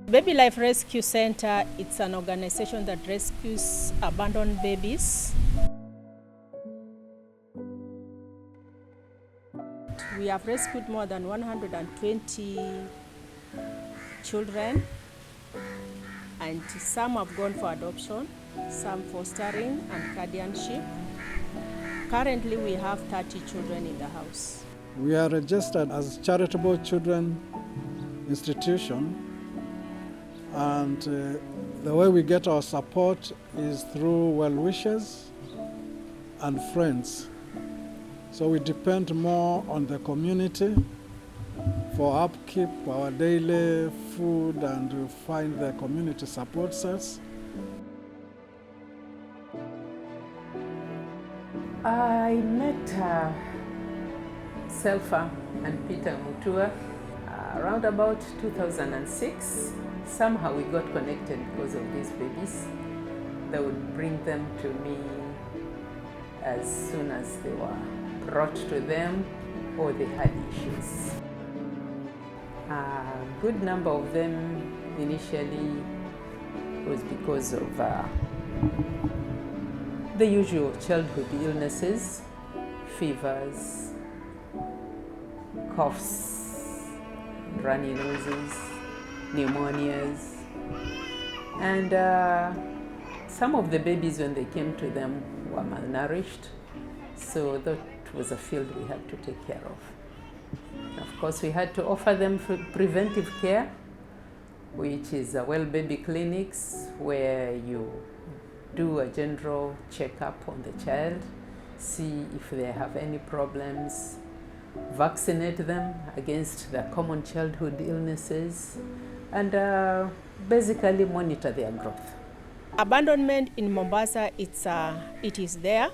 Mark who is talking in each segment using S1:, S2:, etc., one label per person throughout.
S1: Baby Life Rescue Center, it's an organization that rescues abandoned babies. We have rescued more than 120 children, and some have gone for adoption, some fostering and guardianship. Currently, we have 30 children in the house.
S2: We are registered as a charitable children institution, and the way we get our support is through well-wishers and friends. So we depend more on the community for upkeep, our daily food, and we find the community supports us.
S3: I met Selfa and Peter Mutua around about 2006. Somehow we got connected because of these babies. They would bring them to me as soon as they were brought to them or they had issues. A good number of them initially was because of the usual childhood illnesses, fevers, coughs, runny noses, pneumonias. And some of the babies, when they came to them, were malnourished. So that was a field we had to take care of. Of course, we had to offer them preventive care, which is well baby clinics where you do a general checkup on the child, see if they have any problems, vaccinate them against the common childhood illnesses, and basically monitor their growth.
S1: Abandonment in Mombasa, it is there.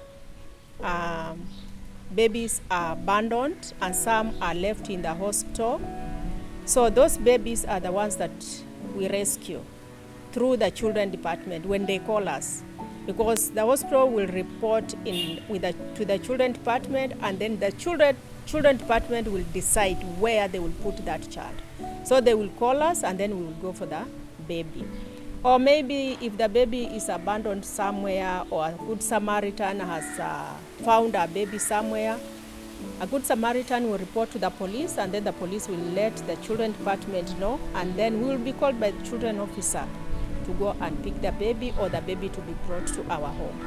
S1: Babies are abandoned and some are left in the hospital. So those babies are the ones that we rescue through the children department when they call us, because the hospital will report to the children department, and then the children department will decide where they will put that child. So they will call us and then we will go for the baby. Or maybe if the baby is abandoned somewhere, or a good Samaritan has found a baby somewhere, a good Samaritan will report to the police, and then the police will let the children department know, and then we will be called by the children officer to go and pick the baby, or the baby to be brought to our home.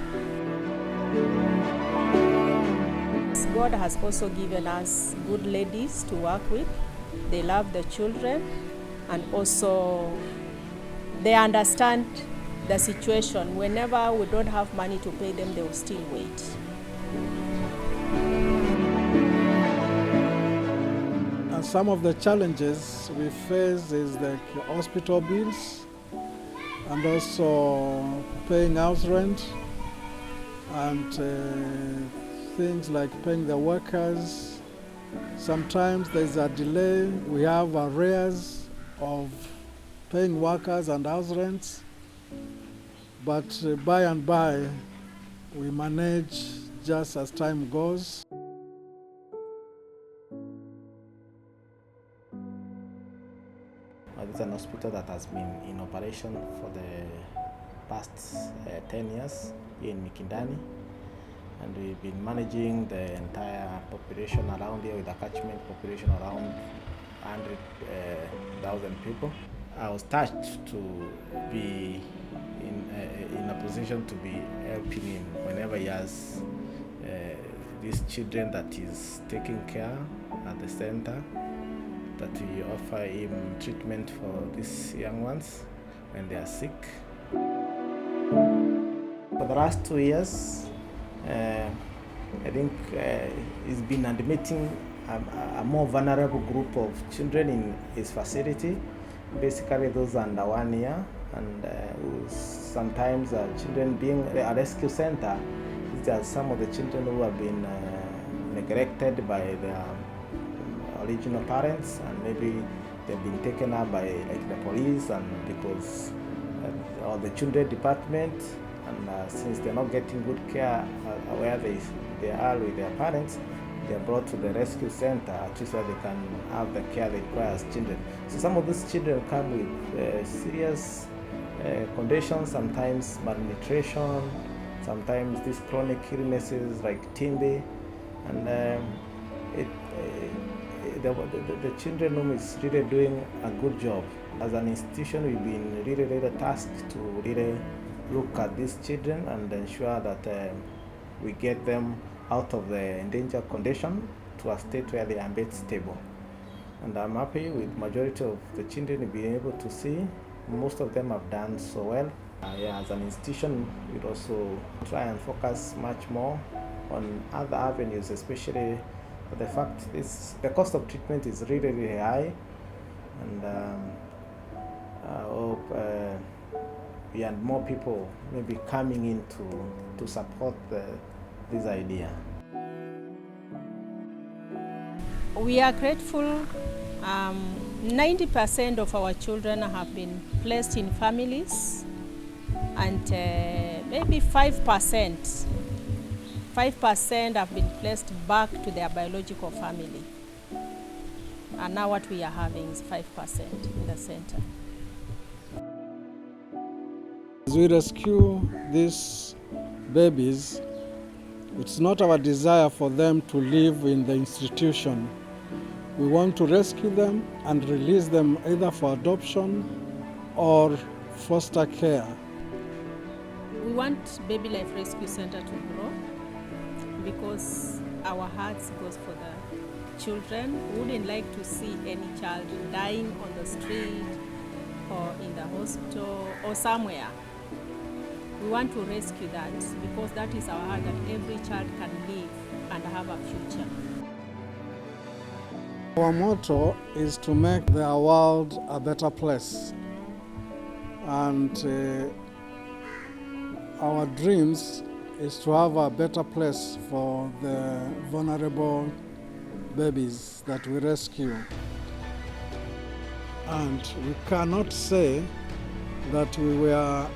S1: God has also given us good ladies to work with. They love the children, and also they understand the situation. Whenever we don't have money to pay them, they will still wait.
S2: And some of the challenges we face is like hospital bills, and also paying house rent, and things like paying the workers. Sometimes there's a delay. We have arrears of paying workers and house rents, but by and by we manage just as time goes.
S4: It's an hospital that has been in operation for the past 10 years here in Mikindani, and we've been managing the entire population around here with a catchment population around 100,000 people. I was touched to be in a position to be helping him whenever he has these children that he's taking care at the center, that we offer him treatment for these young ones when they are sick. For the last 2 years, I think he's been admitting a more vulnerable group of children in his facility, basically those under 1 year, and sometimes children being a rescue center. These are some of the children who have been neglected by their original parents, and maybe they've been taken up by the police, and because or the children department, and since they're not getting good care where they are with their parents, they are brought to the rescue center, at least where they can have the care they require as children. So some of these children come with serious conditions, sometimes malnutrition, sometimes these chronic illnesses like TB, and the children home is really doing a good job. As an institution, we've been really tasked to really look at these children and ensure that we get them out of the endangered condition to a state where they are made stable. And I'm happy with majority of the children being able to see. Most of them have done so well. As an institution, we'd also try and focus much more on other avenues, especially the fact the cost of treatment is really high, and I hope and more people may be coming in to support this idea.
S1: We are grateful. 90% of our children have been placed in families, and maybe 5% have been placed back to their biological family. And now what we are having is 5% in the center.
S2: As we rescue these babies, it's not our desire for them to live in the institution. We want to rescue them and release them either for adoption or foster care.
S1: We want Baby Life Rescue Center to grow because our hearts goes for the children. We wouldn't like to see any child dying on the street or in the hospital or somewhere. We want to rescue that because that is our heart, that every child can live and have a future.
S2: Our motto is to make their world a better place. And our dreams is to have a better place for the vulnerable babies that we rescue. And we cannot say that we are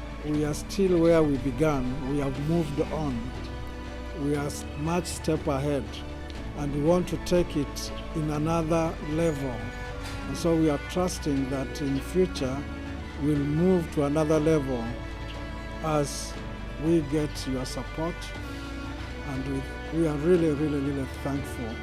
S2: still where we began. We have moved on. We are much step ahead, and we want to take it in another level. And so we are trusting that in future we'll move to another level as we get your support, and we are really thankful